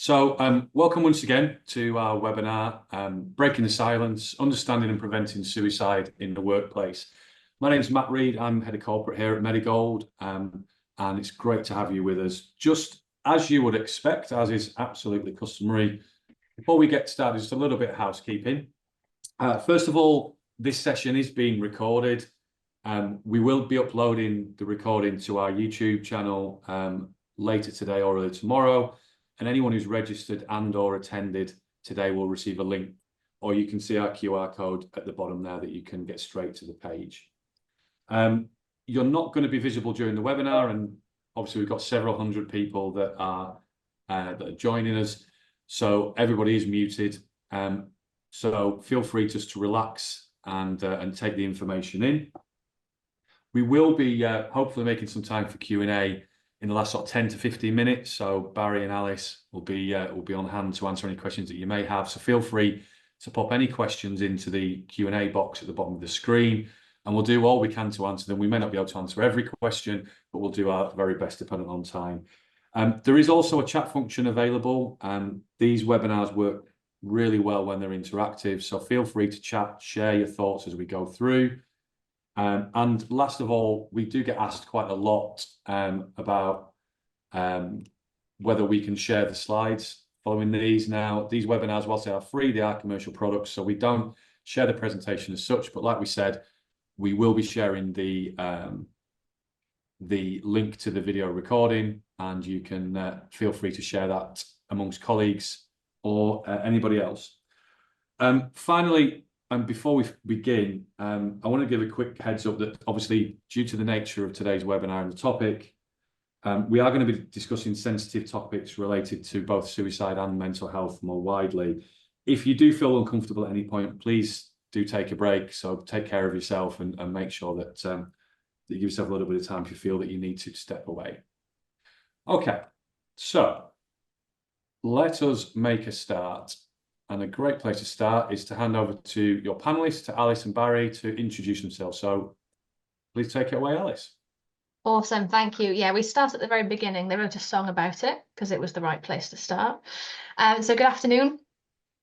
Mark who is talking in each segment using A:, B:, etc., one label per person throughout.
A: Welcome once again to our webinar, Breaking the Silence, Understanding and Preventing Suicide in the Workplace. My name is Matt Reed. I'm Head of Corporate here at Medigold, and it's great to have you with us. Just as you would expect, as is absolutely customary, before we get started, just a little bit of housekeeping. First of all, this session is being recorded. We will be uploading the recording to our YouTube channel later today or early tomorrow. And anyone who's registered and or attended today will receive a link, or you can see our QR code at the bottom there that you can get straight to the page. You're not going to be visible during the webinar, and obviously we've got several hundred people that are joining us, so everybody is muted. So feel free just to relax and take the information in. We will be hopefully making some time for Q&A in the last sort of 10 to 15 minutes. So Barry and Alice will be on hand to answer any questions that you may have. So feel free to pop any questions into the Q&A box at the bottom of the screen, and we'll do all we can to answer them. We may not be able to answer every question, but we'll do our very best depending on time. There is also a chat function available, and these webinars work really well when they're interactive. So feel free to chat, share your thoughts as we go through. And last of all, we do get asked quite a lot about whether we can share the slides following these. Now, these webinars, whilst they are free, they are commercial products, so we don't share the presentation as such. But like we said, we will be sharing the link to the video recording, and you can feel free to share that amongst colleagues or anybody else. Finally, and before we begin, I want to give a quick heads up that obviously, due to the nature of today's webinar and the topic, we are going to be discussing sensitive topics related to both suicide and mental health more widely. If you do feel uncomfortable at any point, please do take a break. So take care of yourself and make sure that, that you give yourself a little bit of time if you feel that you need to step away. Okay, so let us make a start. And a great place to start is to hand over to your panelists, to Alice and Barry, to introduce themselves. So please take it away, Alice.
B: Awesome, thank you. Yeah, we start at the very beginning. They wrote a song about it because it was the right place to start. So good afternoon,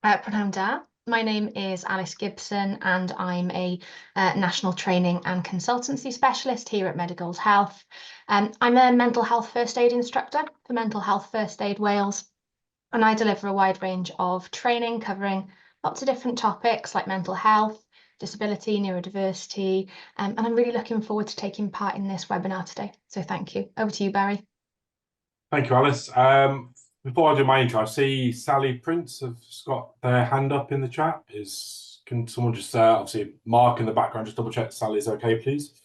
B: Pranam Da. My name is Alice Gibson, and I'm a national training and consultancy specialist here at Medigold Health. I'm a mental health first aid instructor for Mental Health First Aid Wales. And I deliver a wide range of training covering lots of different topics like mental health, disability, neurodiversity, and I'm really looking forward to taking part in this webinar today. So thank you. Over to you, Barry.
C: Thank you, Alice. Before I do my intro, I see Sally Prince have got their hand up in the chat. Can someone just obviously Mark in the background, just double check Sally's okay, please?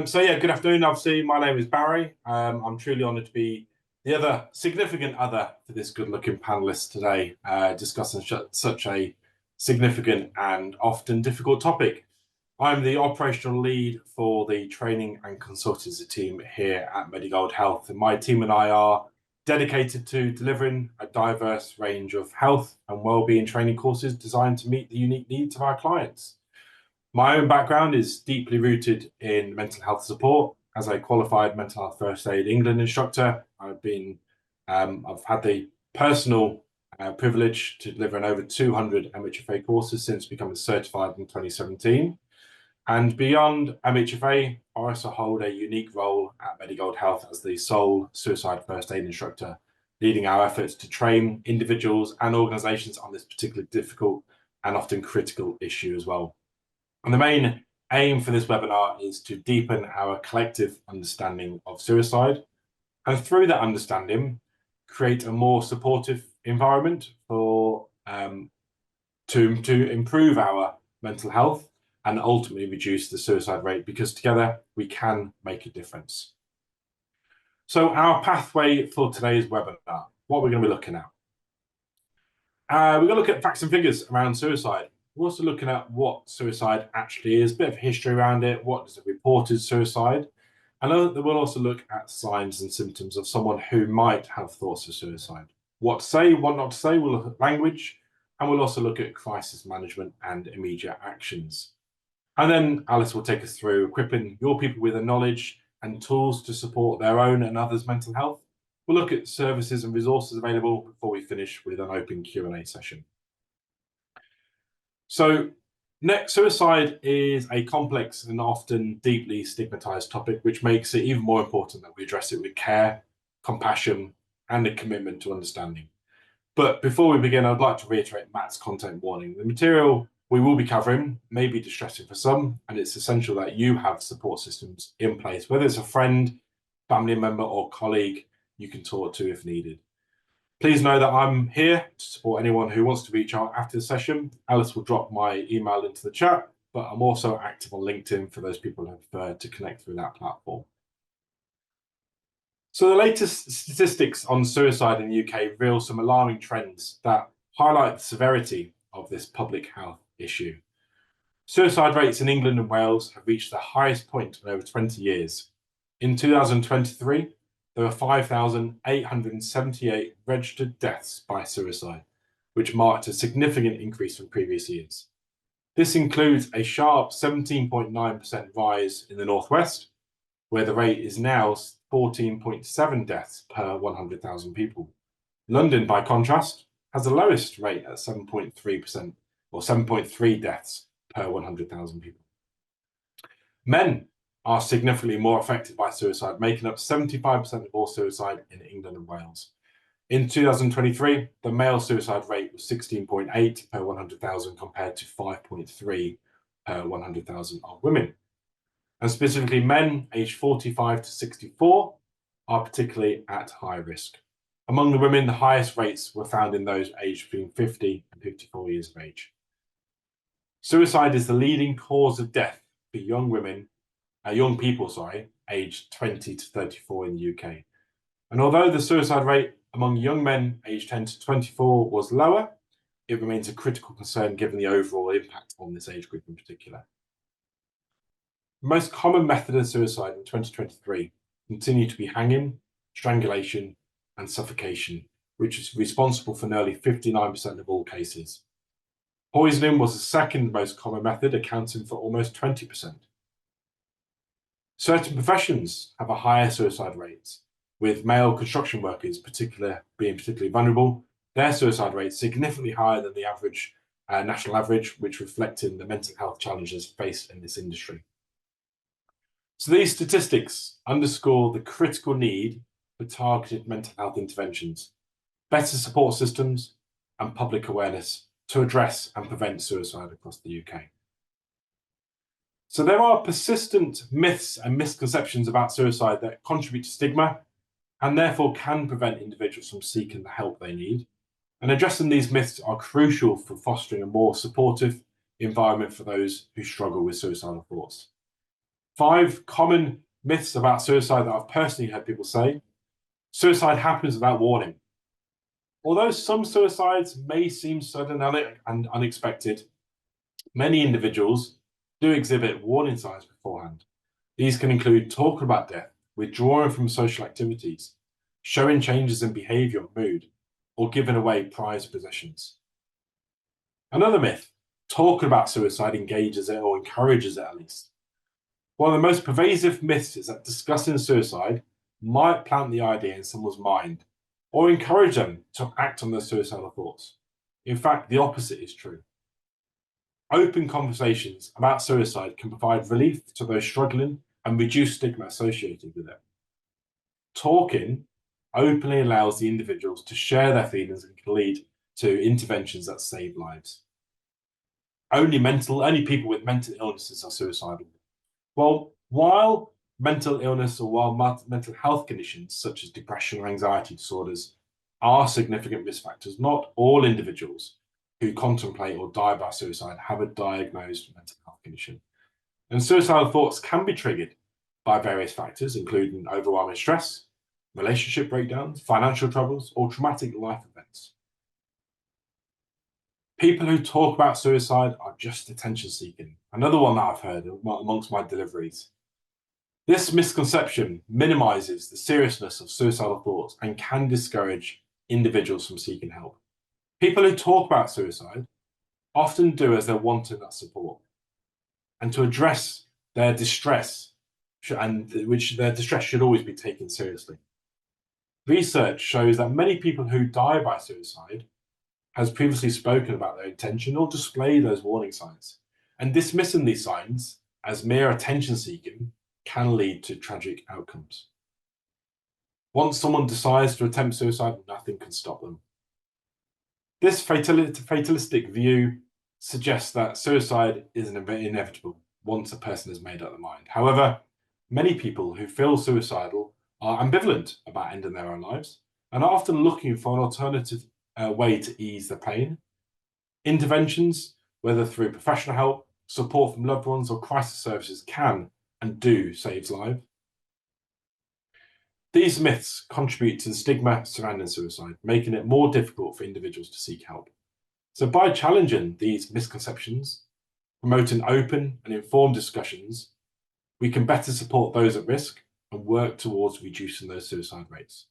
C: So yeah, good afternoon. Obviously, my name is Barry. I'm truly honoured to be the other significant other for this good-looking panelist today, discussing such a significant and often difficult topic. I'm the operational lead for the training and consultancy team here at Medigold Health, and my team and I are dedicated to delivering a diverse range of health and wellbeing training courses designed to meet the unique needs of our clients. My own background is deeply rooted in mental health support. As a qualified mental health first aid England instructor, I've had the personal privilege to deliver over 200 MHFA courses since becoming certified in 2017. And beyond MHFA, I also hold a unique role at Medigold Health as the sole suicide first aid instructor, leading our efforts to train individuals and organisations on this particularly difficult and often critical issue as well. And the main aim for this webinar is to deepen our collective understanding of suicide, and through that understanding, create a more supportive environment for to improve our mental health and ultimately reduce the suicide rate, because together we can make a difference. So our pathway for today's webinar, what we're going to be looking at. We're going to look at facts and figures around suicide. We're also looking at what suicide actually is, a bit of history around it, what is a reported suicide, and we'll also look at signs and symptoms of someone who might have thoughts of suicide. What to say, what not to say, we'll look at language, and we'll also look at crisis management and immediate actions. And then Alice will take us through equipping your people with the knowledge and tools to support their own and others' mental health, We'll look at services and resources available before we finish with an open Q&A session. So next, suicide is a complex and often deeply stigmatized topic, which makes it even more important that we address it with care, compassion, and a commitment to understanding. But before we begin, I'd like to reiterate Matt's content warning. The material we will be covering may be distressing for some, and it's essential that you have support systems in place, whether it's a friend, family member, or colleague you can talk to if needed. Please know that I'm here to support anyone who wants to reach out after the session. Alice will drop my email into the chat, but I'm also active on LinkedIn for those people who prefer to connect through that platform. So the latest statistics on suicide in the UK reveal some alarming trends that highlight the severity of this public health issue. Suicide rates in England and Wales have reached the highest point in over 20 years. In 2023, there were 5,878 registered deaths by suicide, which marked a significant increase from previous years. This includes a sharp 17.9% rise in the Northwest, where the rate is now 14.7 deaths per 100,000 people. London, by contrast, has the lowest rate at 7.3%, or 7.3 deaths per 100,000 people. Men are significantly more affected by suicide, making up 75% of all suicide in England and Wales. In 2023, the male suicide rate was 16.8 per 100,000 compared to 5.3 per 100,000 of women. And specifically, men aged 45 to 64 are particularly at high risk. Among the women, the highest rates were found in those aged between 50 and 54 years of age. Suicide is the leading cause of death for young people, aged 20 to 34 in the UK. And although the suicide rate among young men aged 10 to 24 was lower, it remains a critical concern given the overall impact on this age group in particular. The most common method of suicide in 2023 continued to be hanging, strangulation, and suffocation, which is responsible for nearly 59% of all cases. Poisoning was the second most common method, accounting for almost 20%. Certain professions have a higher suicide rate, with male construction workers being particularly vulnerable. Their suicide rate is significantly higher than the average, national average, which reflecting the mental health challenges faced in this industry. So these statistics underscore the critical need for targeted mental health interventions, better support systems, and public awareness to address and prevent suicide across the UK. So there are persistent myths and misconceptions about suicide that contribute to stigma and therefore can prevent individuals from seeking the help they need. And addressing these myths are crucial for fostering a more supportive environment for those who struggle with suicidal thoughts. 5 common myths about suicide that I've personally heard people say. Suicide happens without warning. Although some suicides may seem sudden and unexpected, many individuals do exhibit warning signs beforehand. These can include talking about death, withdrawing from social activities, showing changes in behaviour or mood, or giving away prized possessions. Another myth, talking about suicide engages it or encourages it at least. One of the most pervasive myths is that discussing suicide might plant the idea in someone's mind or encourage them to act on their suicidal thoughts. In fact, the opposite is true. Open conversations about suicide can provide relief to those struggling and reduce stigma associated with it. Talking openly allows the individuals to share their feelings and can lead to interventions that save lives. Only people with mental illnesses are suicidal. Well, while mental illness or while mental health conditions such as depression or anxiety disorders are significant risk factors, not all individuals who contemplate or die by suicide have a diagnosed mental health condition. And suicidal thoughts can be triggered by various factors, including overwhelming stress, relationship breakdowns, financial troubles, or traumatic life events. People who talk about suicide are just attention seeking. Another one that I've heard amongst my deliveries. This misconception minimizes the seriousness of suicidal thoughts and can discourage individuals from seeking help. People who talk about suicide often do as they're wanting that support. And to address their distress, their distress should always be taken seriously. Research shows that many people who die by suicide has previously spoken about their intention or displayed those warning signs, and dismissing these signs as mere attention seeking can lead to tragic outcomes. Once someone decides to attempt suicide, nothing can stop them. This fatalistic view suggests that suicide is inevitable once a person has made up their mind. However, many people who feel suicidal are ambivalent about ending their own lives and are often looking for an alternative way to ease the pain. Interventions, whether through professional help, support from loved ones, or crisis services, can and do save lives. These myths contribute to the stigma surrounding suicide, making it more difficult for individuals to seek help. So by challenging these misconceptions, promoting open and informed discussions, we can better support those at risk and work towards reducing those suicide rates.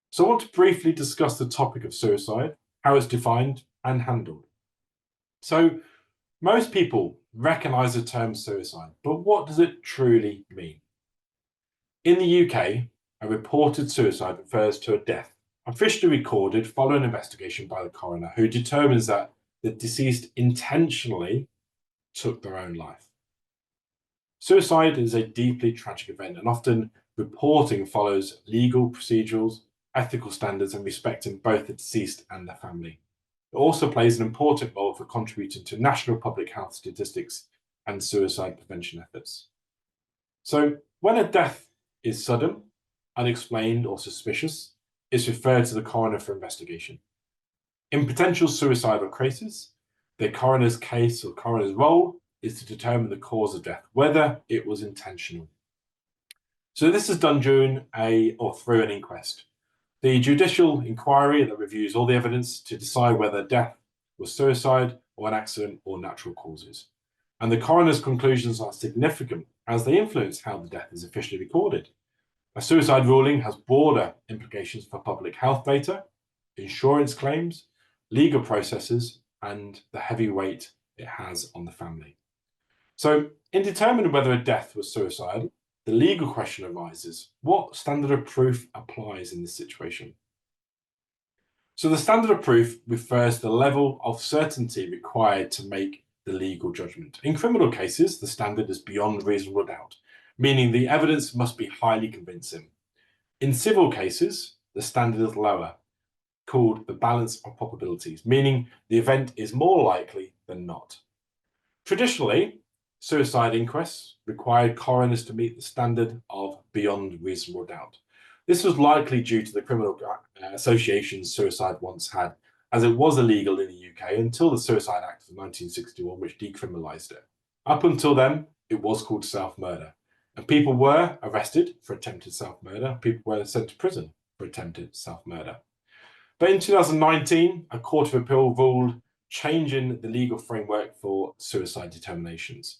C: So I want to briefly discuss the topic of suicide, how it's defined and handled. So most people recognise the term suicide, but what does it truly mean? In the UK, a reported suicide refers to a death officially recorded following investigation by the coroner, who determines that the deceased intentionally took their own life. Suicide is a deeply tragic event, and often reporting follows legal procedures, ethical standards, and respecting both the deceased and their family. It also plays an important role for contributing to national public health statistics and suicide prevention efforts. So when a death is sudden, unexplained, or suspicious, it's referred to the coroner for investigation. In potential suicidal cases, the coroner's case or coroner's role is to determine the cause of death, whether it was intentional. So this is done during or through an inquest. The judicial inquiry that reviews all the evidence to decide whether death was suicide or an accident or natural causes. And the coroner's conclusions are significant as they influence how the death is officially recorded. A suicide ruling has broader implications for public health data, insurance claims, legal processes, and the heavy weight it has on the family. So in determining whether a death was suicide, the legal question arises: what standard of proof applies in this situation? So the standard of proof refers to the level of certainty required to make the legal judgment. In criminal cases, the standard is beyond reasonable doubt, meaning the evidence must be highly convincing. In civil cases, the standard is lower, called the balance of probabilities, meaning the event is more likely than not. Traditionally, suicide inquests required coroners to meet the standard of beyond reasonable doubt. This was likely due to the criminal associations suicide once had, as it was illegal in the UK until the Suicide Act of 1961, which decriminalised it. Up until then, it was called self-murder, and people were arrested for attempted self-murder. People were sent to prison for attempted self-murder. But in 2019, a Court of Appeal ruled changing the legal framework for suicide determinations,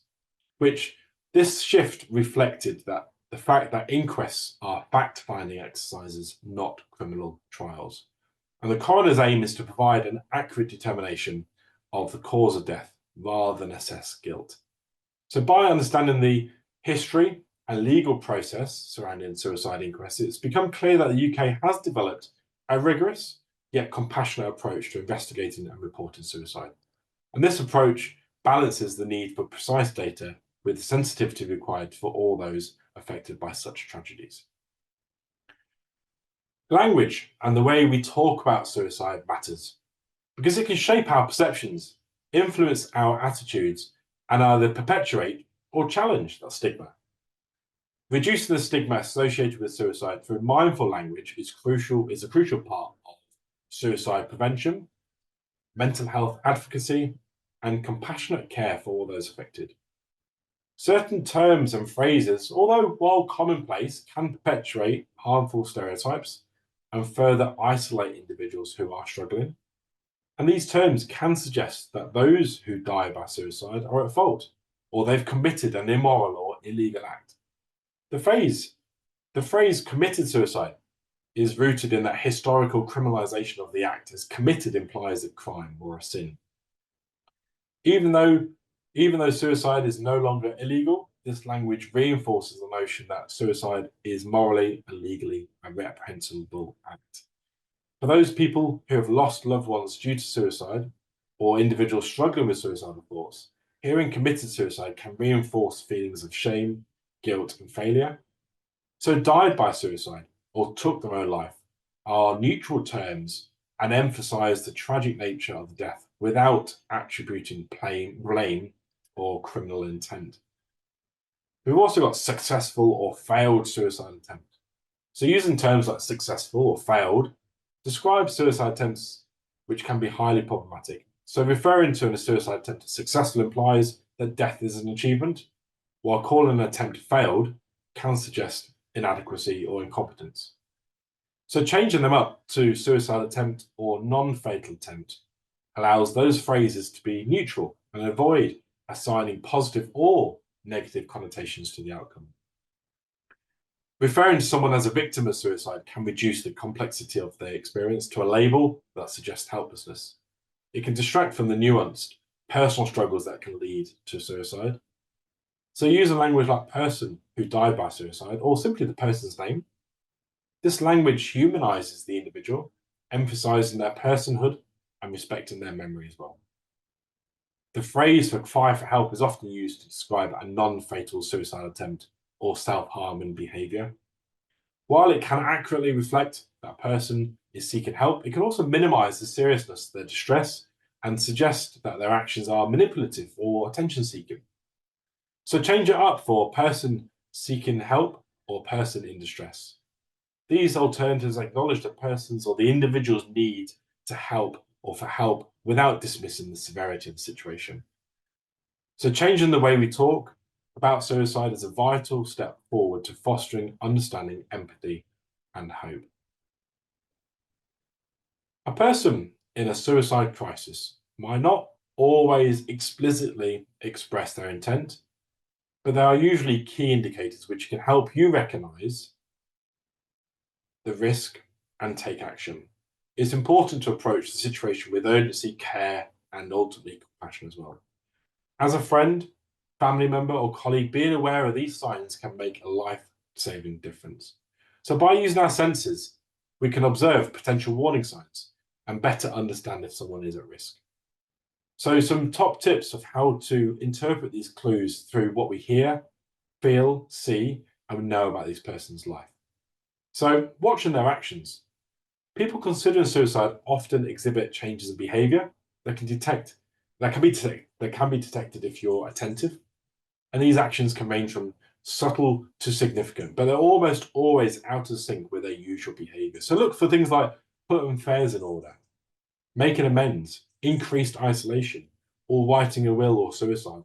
C: which this shift reflected that the fact that inquests are fact-finding exercises, not criminal trials. And the coroner's aim is to provide an accurate determination of the cause of death rather than assess guilt. So by understanding the history and legal process surrounding suicide inquests, it's become clear that the UK has developed a rigorous yet compassionate approach to investigating and reporting suicide. And this approach balances the need for precise data with the sensitivity required for all those affected by such tragedies. Language and the way we talk about suicide matters because it can shape our perceptions, influence our attitudes, and either perpetuate or challenge that stigma. Reducing the stigma associated with suicide through mindful language is a crucial part of suicide prevention, mental health advocacy, and compassionate care for all those affected. Certain terms and phrases, although while commonplace, can perpetuate harmful stereotypes and further isolate individuals who are struggling. And these terms can suggest that those who die by suicide are at fault, or they've committed an immoral or illegal act. The phrase committed suicide is rooted in that historical criminalization of the act, as committed implies a crime or a sin. Even though suicide is no longer illegal, this language reinforces the notion that suicide is morally and legally a reprehensible act. For those people who have lost loved ones due to suicide, or individuals struggling with suicidal thoughts, hearing committed suicide can reinforce feelings of shame, guilt, and failure. So died by suicide or took their own life are neutral terms and emphasize the tragic nature of the death without attributing blame or criminal intent. We've also got successful or failed suicide attempt. So using terms like successful or failed describes suicide attempts which can be highly problematic. So referring to a suicide attempt as successful implies that death is an achievement, while calling an attempt failed can suggest inadequacy or incompetence. So changing them up to suicide attempt or non-fatal attempt allows those phrases to be neutral and avoid assigning positive or negative connotations to the outcome. Referring to someone as a victim of suicide can reduce the complexity of their experience to a label that suggests helplessness. It can distract from the nuanced personal struggles that can lead to suicide. So use a language like person who died by suicide, or simply the person's name. This language humanizes the individual, emphasizing their personhood and respecting their memory as well. The phrase for cry for help is often used to describe a non-fatal suicide attempt or self-harming behavior. While it can accurately reflect that a person is seeking help, it can also minimize the seriousness of their distress and suggest that their actions are manipulative or attention-seeking. So change it up for person seeking help or person in distress. These alternatives acknowledge the person's or the individual's need to help or for help without dismissing the severity of the situation. So changing the way we talk about suicide is a vital step forward to fostering understanding, empathy, and hope. A person in a suicide crisis might not always explicitly express their intent, but there are usually key indicators which can help you recognize the risk and take action. It's important to approach the situation with urgency, care, and ultimately compassion as well. As a friend, family member, or colleague, being aware of these signs can make a life-saving difference. So by using our senses, we can observe potential warning signs and better understand if someone is at risk. So some top tips of how to interpret these clues through what we hear, feel, see, and know about this person's life. So watching their actions. People considering suicide often exhibit changes in behavior that can be detected if you're attentive. And these actions can range from subtle to significant, but they're almost always out of sync with their usual behavior. So look for things like putting affairs in order, making amends, increased isolation, or writing a will or suicide.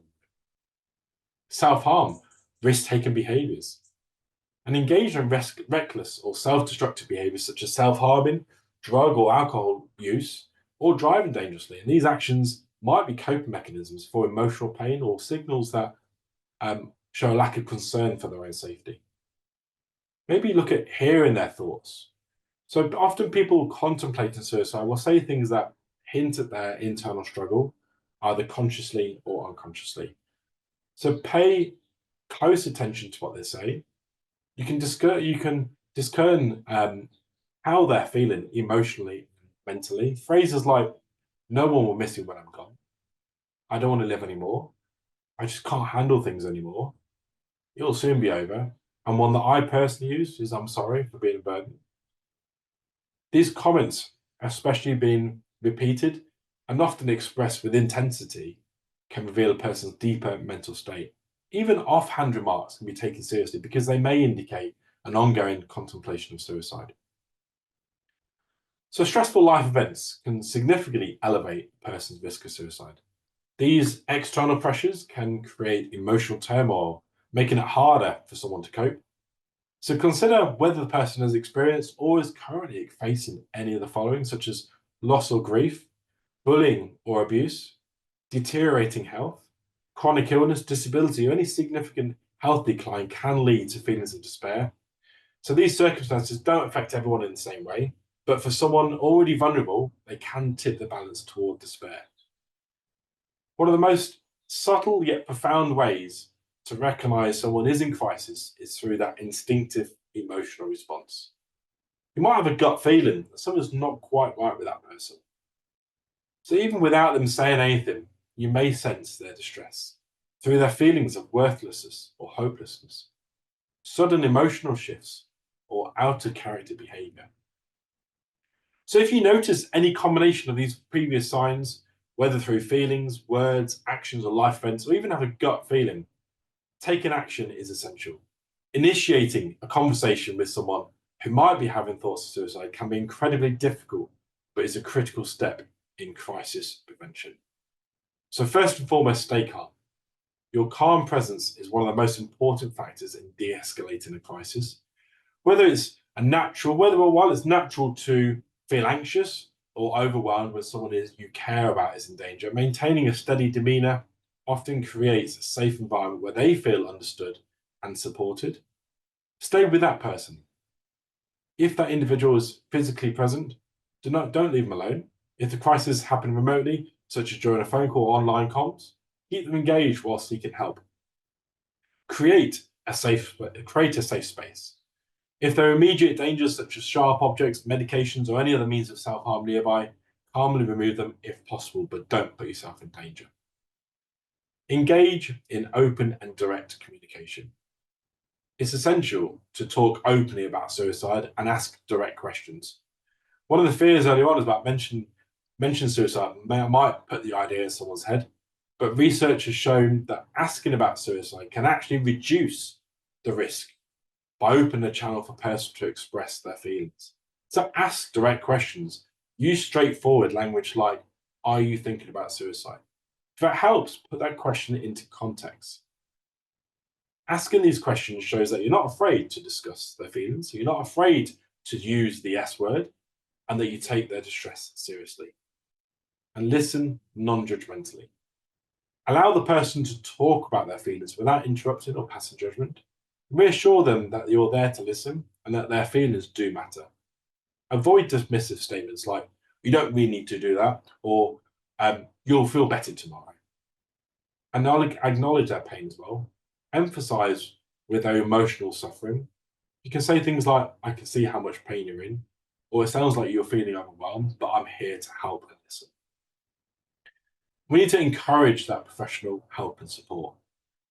C: Self-harm, risk-taking behaviors, and engage in reckless or self-destructive behaviors such as self-harming, drug or alcohol use, or driving dangerously. And these actions might be coping mechanisms for emotional pain or signals that show a lack of concern for their own safety. Maybe look at hearing their thoughts. So often people contemplating suicide will say things that hint at their internal struggle, either consciously or unconsciously. So pay close attention to what they say. You can discern how they're feeling emotionally, mentally. Phrases like, no one will miss you when I'm gone. I don't want to live anymore. I just can't handle things anymore. It'll soon be over. And one that I personally use is, I'm sorry for being a burden. These comments, especially being repeated and often expressed with intensity, can reveal a person's deeper mental state. Even offhand remarks can be taken seriously because they may indicate an ongoing contemplation of suicide. So stressful life events can significantly elevate a person's risk of suicide. These external pressures can create emotional turmoil, making it harder for someone to cope. So consider whether the person has experienced or is currently facing any of the following, such as loss or grief, bullying or abuse, deteriorating health, chronic illness, disability, or any significant health decline can lead to feelings of despair. So these circumstances don't affect everyone in the same way, but for someone already vulnerable, they can tip the balance toward despair. One of the most subtle yet profound ways to recognize someone is in crisis is through that instinctive emotional response. You might have a gut feeling that something's not quite right with that person. So even without them saying anything, you may sense their distress through their feelings of worthlessness or hopelessness, sudden emotional shifts, or out of character behavior. So if you notice any combination of these previous signs, whether through feelings, words, actions, or life events, or even have a gut feeling, taking action is essential. Initiating a conversation with someone who might be having thoughts of suicide can be incredibly difficult, but is a critical step in crisis prevention. So first and foremost, stay calm. Your calm presence is one of the most important factors in de-escalating a crisis. While it's natural to feel anxious or overwhelmed when someone you care about is in danger, maintaining a steady demeanor often creates a safe environment where they feel understood and supported. Stay with that person. If that individual is physically present, don't leave them alone. If the crisis is happening remotely, such as during a phone call or online comms, keep them engaged while seeking help. Create a safe space. If there are immediate dangers such as sharp objects, medications, or any other means of self-harm nearby, calmly remove them if possible, but don't put yourself in danger. Engage in open and direct communication. It's essential to talk openly about suicide and ask direct questions. One of the fears early on is about mention suicide might put the idea in someone's head, but research has shown that asking about suicide can actually reduce the risk by opening a channel for a person to express their feelings. So ask direct questions. Use straightforward language like, are you thinking about suicide? If that helps, put that question into context. Asking these questions shows that you're not afraid to discuss their feelings, you're not afraid to use the S word, and that you take their distress seriously. And listen non-judgmentally. Allow the person to talk about their feelings without interrupting or passing judgment. Reassure them that you're there to listen and that their feelings do matter. Avoid dismissive statements like, you don't really need to do that, or you'll feel better tomorrow. And acknowledge their pain as well. Emphasize with their emotional suffering. You can say things like, I can see how much pain you're in, or it sounds like you're feeling overwhelmed, but I'm here to help and listen. We need to encourage that professional help and support.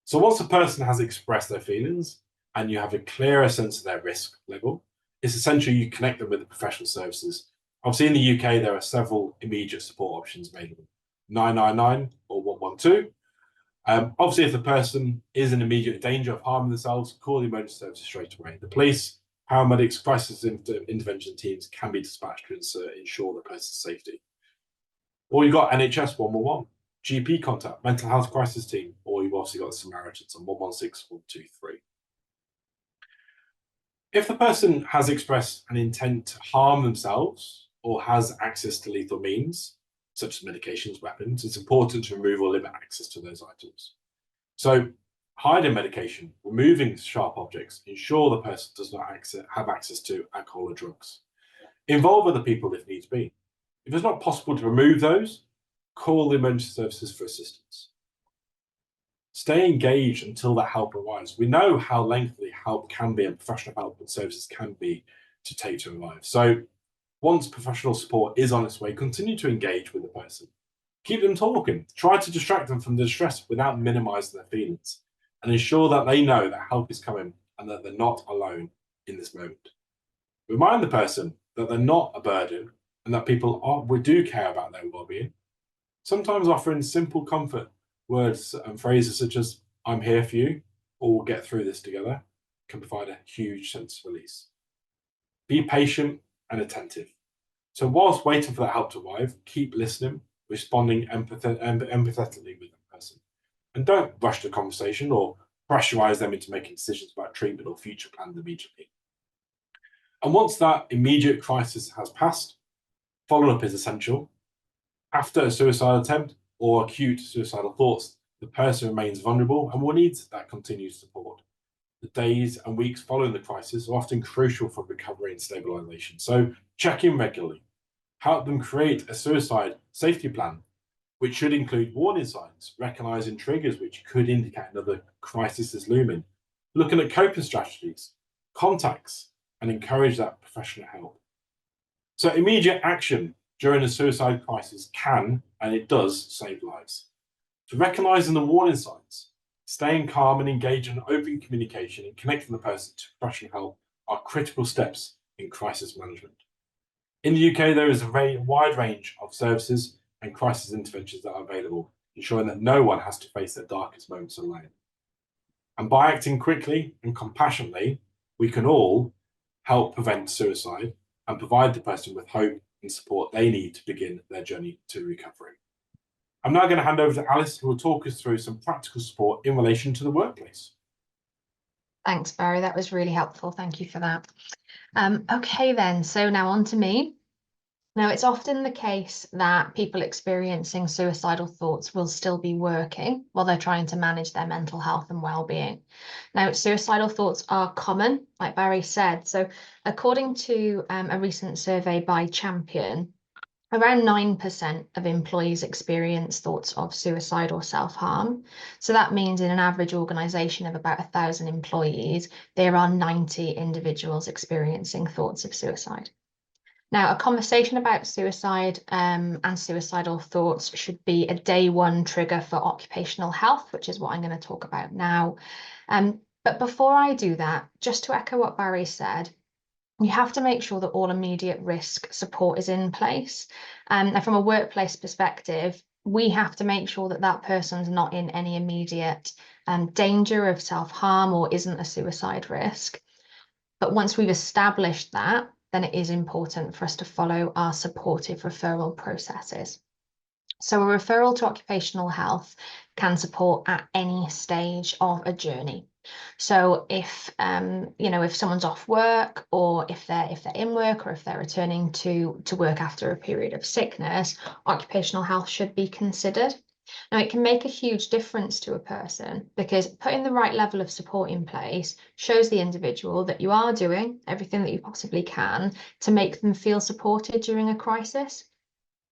C: So once a person has expressed their feelings and you have a clearer sense of their risk level, it's essential you connect them with the professional services. Obviously in the UK, there are several immediate support options available, 999 or 112. Obviously, if the person is in immediate danger of harming themselves, call the emergency services straight away. The police, paramedics, crisis intervention teams can be dispatched to ensure the person's safety. Or you've got NHS 111, GP contact, mental health crisis team, or you've also got the Samaritans on 116, 123. If the person has expressed an intent to harm themselves or has access to lethal means, such as medications, weapons, it's important to remove or limit access to those items. So hiding medication, removing sharp objects, ensure the person does not have access to alcohol or drugs. Involve other people if needs be. If it's not possible to remove those, call the emergency services for assistance. Stay engaged until that help arrives. We know how lengthy help can be and professional help and services can be to take to arrive. So once professional support is on its way, continue to engage with the person. Keep them talking. Try to distract them from the distress without minimizing their feelings, and ensure that they know that help is coming and that they're not alone in this moment. Remind the person that they're not a burden and that we do care about their well-being. Sometimes offering simple comfort words and phrases such as, I'm here for you, or we'll get through this together, can provide a huge sense of release. Be patient and attentive. So whilst waiting for that help to arrive, keep listening, responding empathetically with that person. And don't rush the conversation or pressurize them into making decisions about treatment or future plans immediately. And once that immediate crisis has passed, follow-up is essential. After a suicide attempt or acute suicidal thoughts, the person remains vulnerable and will need that continued support. The days and weeks following the crisis are often crucial for recovery and stabilization. So check in regularly. Help them create a suicide safety plan which should include warning signs, recognizing triggers which could indicate another crisis is looming, looking at coping strategies, contacts, and encourage that professional help. So immediate action during a suicide crisis can, and it does, save lives. So recognizing the warning signs, staying calm and engaging in open communication and connecting the person to professional help are critical steps in crisis management. In the UK, there is a wide range of services and crisis interventions that are available, ensuring that no one has to face their darkest moments alone. And by acting quickly and compassionately, we can all help prevent suicide and provide the person with hope and support they need to begin their journey to recovery. I'm now going to hand over to Alice, who will talk us through some practical support in relation to the workplace.
B: Thanks, Barry. That was really helpful. Thank you for that. Okay, then. So now on to me. Now, it's often the case that people experiencing suicidal thoughts will still be working while they're trying to manage their mental health and well-being. Now, suicidal thoughts are common, like Barry said. So according to a recent survey by Champion, around 9% of employees experience thoughts of suicide or self-harm. So that means in an average organisation of about 1,000 employees, there are 90 individuals experiencing thoughts of suicide. Now, a conversation about suicide and suicidal thoughts should be a day one trigger for occupational health, which is what I'm going to talk about now. But before I do that, just to echo what Barry said, you have to make sure that all immediate risk support is in place. And from a workplace perspective, we have to make sure that that person's not in any immediate danger of self-harm or isn't a suicide risk. But once we've established that, then it is important for us to follow our supportive referral processes. So a referral to occupational health can support at any stage of a journey. So if if someone's off work, or if they're in work, or if they're returning to work after a period of sickness, occupational health should be considered. Now, it can make a huge difference to a person because putting the right level of support in place shows the individual that you are doing everything that you possibly can to make them feel supported during a crisis.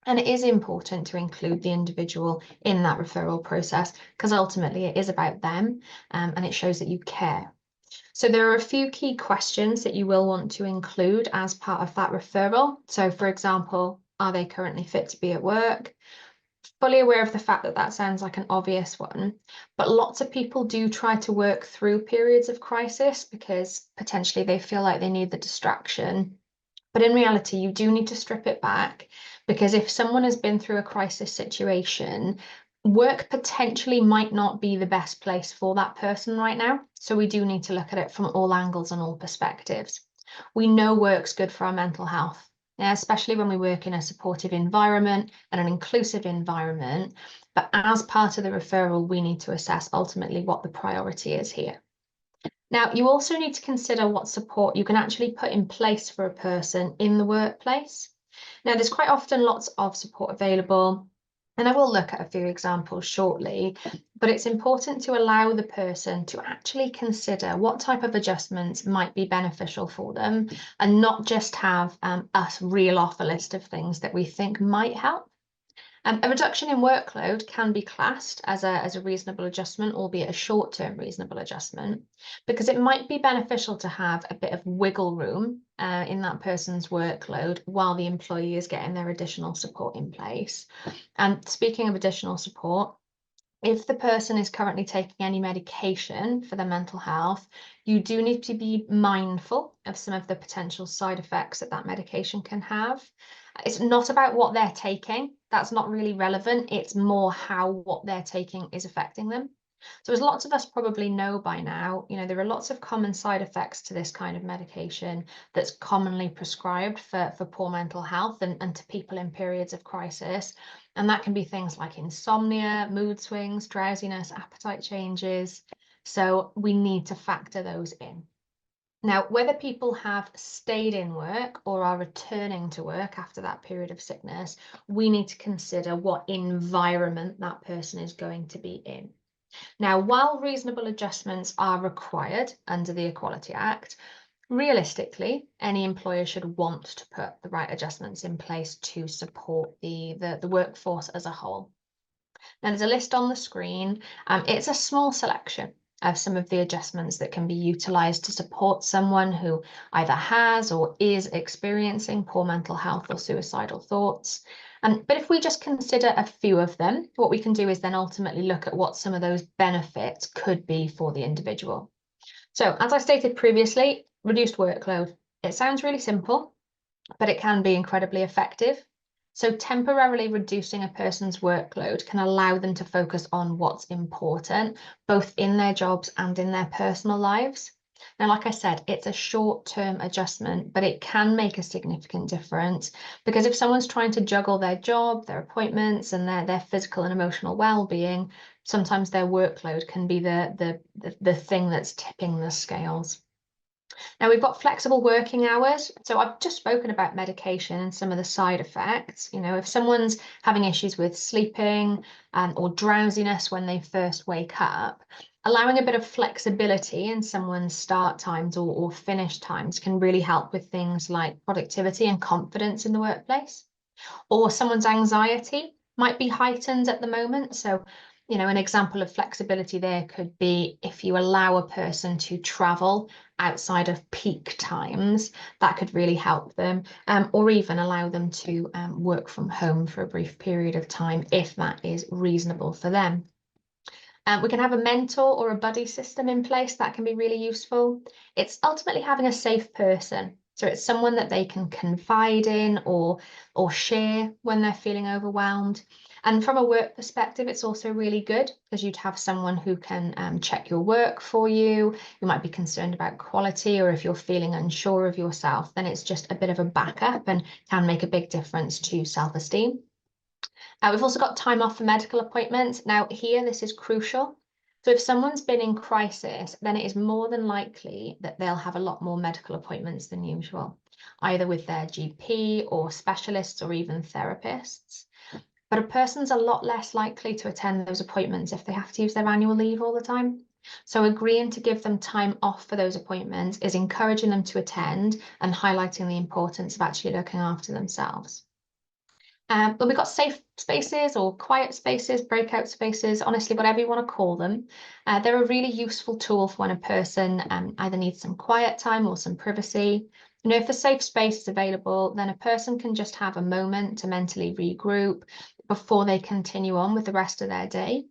B: And it is important to include the individual in that referral process because ultimately it is about them and it shows that you care. So there are a few key questions that you will want to include as part of that referral. So, for example, are they currently fit to be at work? Fully aware of the fact that that sounds like an obvious one, but lots of people do try to work through periods of crisis because potentially they feel like they need the distraction. But in reality, you do need to strip it back because if someone has been through a crisis situation, work potentially might not be the best place for that person right now. So we do need to look at it from all angles and all perspectives. We know work's good for our mental health. Yeah, especially when we work in a supportive environment and an inclusive environment. But as part of the referral, we need to assess ultimately what the priority is here. Now, you also need to consider what support you can actually put in place for a person in the workplace. Now, there's quite often lots of support available, and I will look at a few examples shortly, but it's important to allow the person to actually consider what type of adjustments might be beneficial for them and not just have us reel off a list of things that we think might help. A reduction in workload can be classed as a reasonable adjustment, albeit a short-term reasonable adjustment, because it might be beneficial to have a bit of wiggle room in that person's workload while the employee is getting their additional support in place. And speaking of additional support, if the person is currently taking any medication for their mental health, you do need to be mindful of some of the potential side effects that that medication can have. It's not about what they're taking. That's not really relevant. It's more how what they're taking is affecting them. So as lots of us probably know by now, there are lots of common side effects to this kind of medication that's commonly prescribed for poor mental health and to people in periods of crisis. And that can be things like insomnia, mood swings, drowsiness, appetite changes. So we need to factor those in. Now, whether people have stayed in work or are returning to work after that period of sickness, we need to consider what environment that person is going to be in. Now, while reasonable adjustments are required under the Equality Act, realistically, any employer should want to put the right adjustments in place to support the workforce as a whole. Now there's a list on the screen. It's a small selection of some of the adjustments that can be utilised to support someone who either has or is experiencing poor mental health or suicidal thoughts. But if we just consider a few of them, what we can do is then ultimately look at what some of those benefits could be for the individual. So as I stated previously, reduced workload. It sounds really simple, but it can be incredibly effective. So temporarily reducing a person's workload can allow them to focus on what's important, both in their jobs and in their personal lives. Now, like I said, it's a short-term adjustment, but it can make a significant difference, because if someone's trying to juggle their job, their appointments, and their physical and emotional well-being, sometimes their workload can be the thing that's tipping the scales. Now we've got flexible working hours. So I've just spoken about medication and some of the side effects. You know, if someone's having issues with sleeping or drowsiness when they first wake up, allowing a bit of flexibility in someone's start times or finish times can really help with things like productivity and confidence in the workplace. Or someone's anxiety might be heightened at the moment. So, you know, an example of flexibility there could be if you allow a person to travel outside of peak times, that could really help them, or even allow them to work from home for a brief period of time if that is reasonable for them. We can have a mentor or a buddy system in place that can be really useful. It's ultimately having a safe person. So it's someone that they can confide in or share when they're feeling overwhelmed. And from a work perspective, it's also really good because you'd have someone who can check your work for you. You might be concerned about quality, or if you're feeling unsure of yourself, then it's just a bit of a backup and can make a big difference to self-esteem. We've also got time off for medical appointments. Now here, this is crucial. So if someone's been in crisis, then it is more than likely that they'll have a lot more medical appointments than usual, either with their GP or specialists or even therapists. But a person's a lot less likely to attend those appointments if they have to use their annual leave all the time. So agreeing to give them time off for those appointments is encouraging them to attend and highlighting the importance of actually looking after themselves. But we've got safe spaces or quiet spaces, breakout spaces, honestly, whatever you want to call them. They're a really useful tool for when a person either needs some quiet time or some privacy. You know, if a safe space is available, then a person can just have a moment to mentally regroup before they continue on with the rest of their day.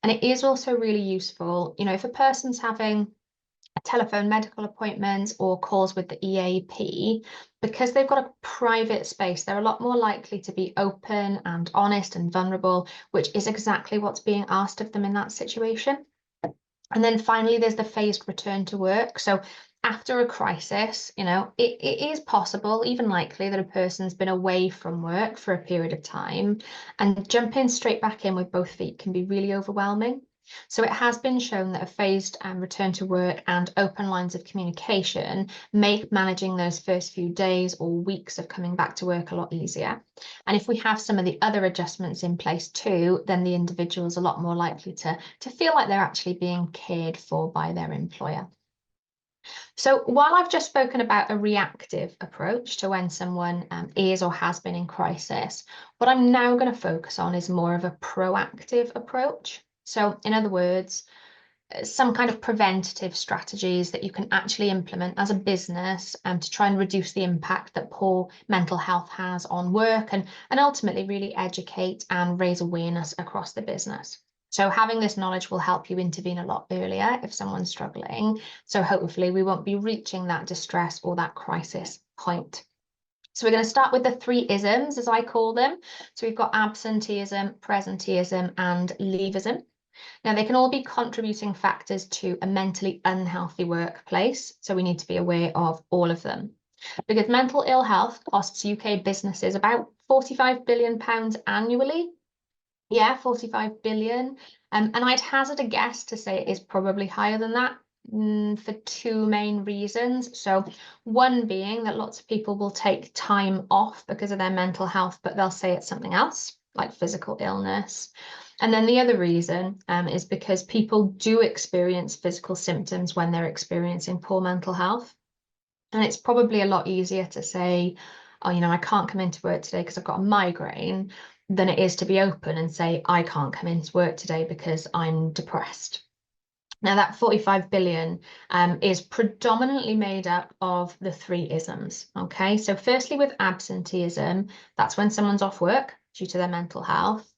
B: And it is also really useful, you know, if a person's having telephone medical appointments or calls with the EAP, because they've got a private space, they're a lot more likely to be open and honest and vulnerable, which is exactly what's being asked of them in that situation. And then finally, there's the phased return to work. So after a crisis, you know, it is possible, even likely, that a person's been away from work for a period of time, and jumping straight back in with both feet can be really overwhelming. So it has been shown that a phased return to work and open lines of communication make managing those first few days or weeks of coming back to work a lot easier. And if we have some of the other adjustments in place too, then the individual is a lot more likely to feel like they're actually being cared for by their employer. So while I've just spoken about a reactive approach to when someone is or has been in crisis, what I'm now going to focus on is more of a proactive approach. So in other words, some kind of preventative strategies that you can actually implement as a business to try and reduce the impact that poor mental health has on work, and ultimately really educate and raise awareness across the business. So having this knowledge will help you intervene a lot earlier if someone's struggling. So hopefully we won't be reaching that distress or that crisis point. So we're going to start with the 3 isms, as I call them. So we've got absenteeism, presenteeism, and leaveism. Now, they can all be contributing factors to a mentally unhealthy workplace, so we need to be aware of all of them. Because mental ill health costs UK businesses about £45 billion annually. Yeah, 45 billion. And I'd hazard a guess to say it is probably higher than that for 2 main reasons. So one being that lots of people will take time off because of their mental health, but they'll say it's something else, like physical illness. And then the other reason is because people do experience physical symptoms when they're experiencing poor mental health. And it's probably a lot easier to say, oh, you know, I can't come into work today because I've got a migraine, than it is to be open and say, I can't come into work today because I'm depressed. Now, that 45 billion is predominantly made up of the 3 isms. Okay, so firstly, with absenteeism, that's when someone's off work due to their mental health.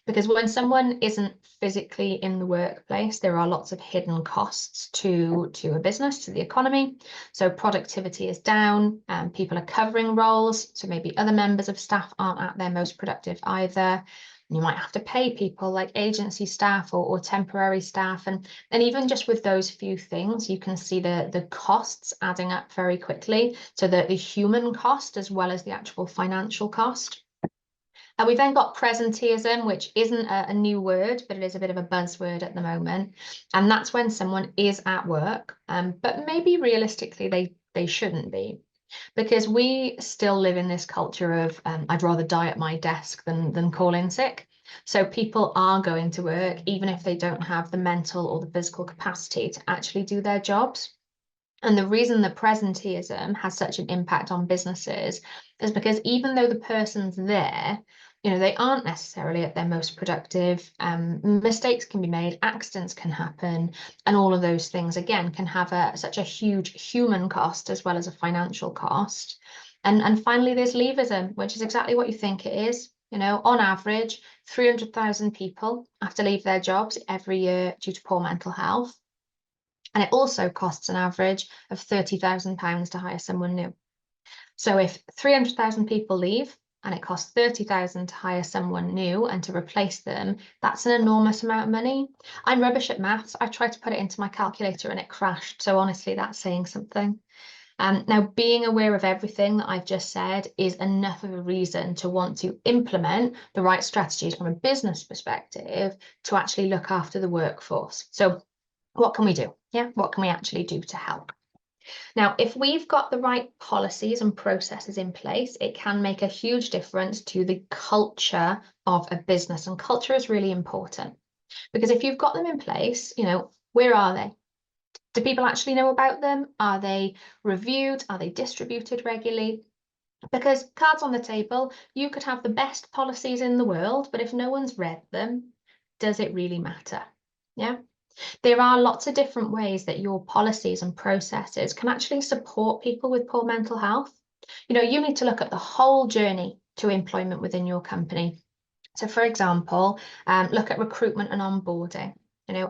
B: Because when someone isn't physically in the workplace, there are lots of hidden costs to a business, to the economy. So productivity is down, people are covering roles. So maybe other members of staff aren't at their most productive either. You might have to pay people like agency staff or temporary staff. And even just with those few things, you can see the costs adding up very quickly. So the human cost as well as the actual financial cost. And we've then got presenteeism, which isn't a new word, but it is a bit of a buzzword at the moment. And that's when someone is at work, but maybe realistically they shouldn't be. Because we still live in this culture of I'd rather die at my desk than call in sick. So people are going to work even if they don't have the mental or the physical capacity to actually do their jobs. And the reason the presenteeism has such an impact on businesses is because even though the person's there, they aren't necessarily at their most productive. Mistakes can be made, accidents can happen, and all of those things, again, can have such a huge human cost as well as a financial cost. And finally, there's leavism, which is exactly what you think it is. On average, 300,000 people have to leave their jobs every year due to poor mental health. And it also costs an average of £30,000 to hire someone new. So if 300,000 people leave and it costs 30,000 to hire someone new and to replace them, that's an enormous amount of money. I'm rubbish at maths. I tried to put it into my calculator and it crashed. So honestly, that's saying something. Now, being aware of everything that I've just said is enough of a reason to want to implement the right strategies from a business perspective to actually look after the workforce. So what can we do? Yeah, what can we actually do to help? Now, if we've got the right policies and processes in place, it can make a huge difference to the culture of a business. And culture is really important because if you've got them in place, where are they? Do people actually know about them? Are they reviewed? Are they distributed regularly? Because cards on the table, you could have the best policies in the world, but if no one's read them, does it really matter? Yeah. There are lots of different ways that your policies and processes can actually support people with poor mental health. You need to look at the whole journey to employment within your company. So, for example, look at recruitment and onboarding.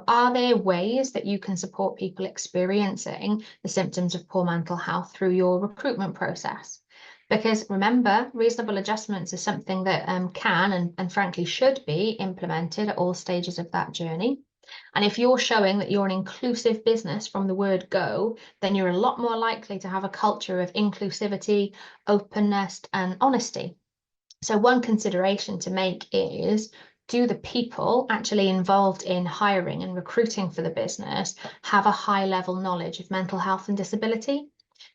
B: Are there ways that you can support people experiencing the symptoms of poor mental health through your recruitment process? Because remember, reasonable adjustments is something that can and frankly should be implemented at all stages of that journey. And if you're showing that you're an inclusive business from the word go, then you're a lot more likely to have a culture of inclusivity, openness, and honesty. So one consideration to make is, do the people actually involved in hiring and recruiting for the business have a high level knowledge of mental health and disability?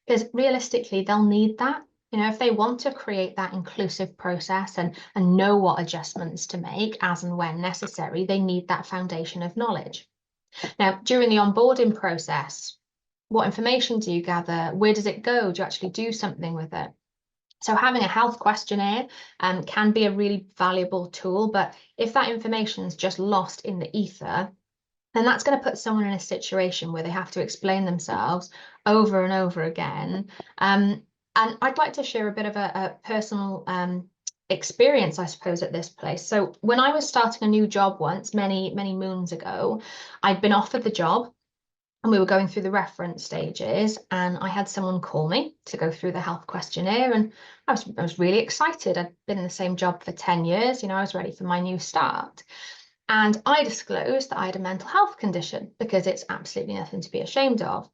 B: Because realistically, they'll need that. If they want to create that inclusive process and know what adjustments to make as and when necessary, they need that foundation of knowledge. Now, during the onboarding process, what information do you gather? Where does it go? Do you actually do something with it? So having a health questionnaire can be a really valuable tool, but if that information is just lost in the ether, then that's going to put someone in a situation where they have to explain themselves over and over again. And I'd like to share a bit of a personal experience, I suppose, at this place. So when I was starting a new job once, many moons ago, I'd been offered the job and we were going through the reference stages, and I had someone call me to go through the health questionnaire, and I was really excited. I'd been in the same job for 10 years, I was ready for my new start. And I disclosed that I had a mental health condition because it's absolutely nothing to be ashamed of.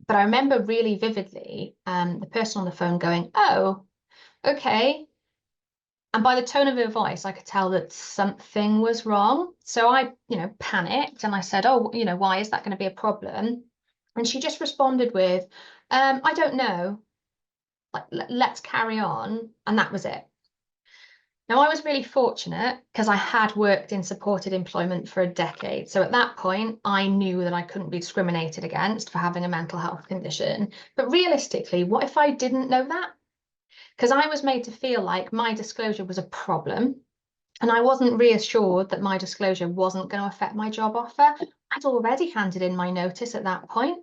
B: But I remember really vividly the person on the phone going, "Oh, okay." And by the tone of her voice, I could tell that something was wrong. So I, panicked and I said, "Oh, why is that going to be a problem?" And she just responded with, "I don't know. Like, let's carry on." And that was it. Now, I was really fortunate because I had worked in supported employment for a decade. So at that point, I knew that I couldn't be discriminated against for having a mental health condition. But realistically, what if I didn't know that? Because I was made to feel like my disclosure was a problem and I wasn't reassured that my disclosure wasn't going to affect my job offer, I'd already handed in my notice at that point.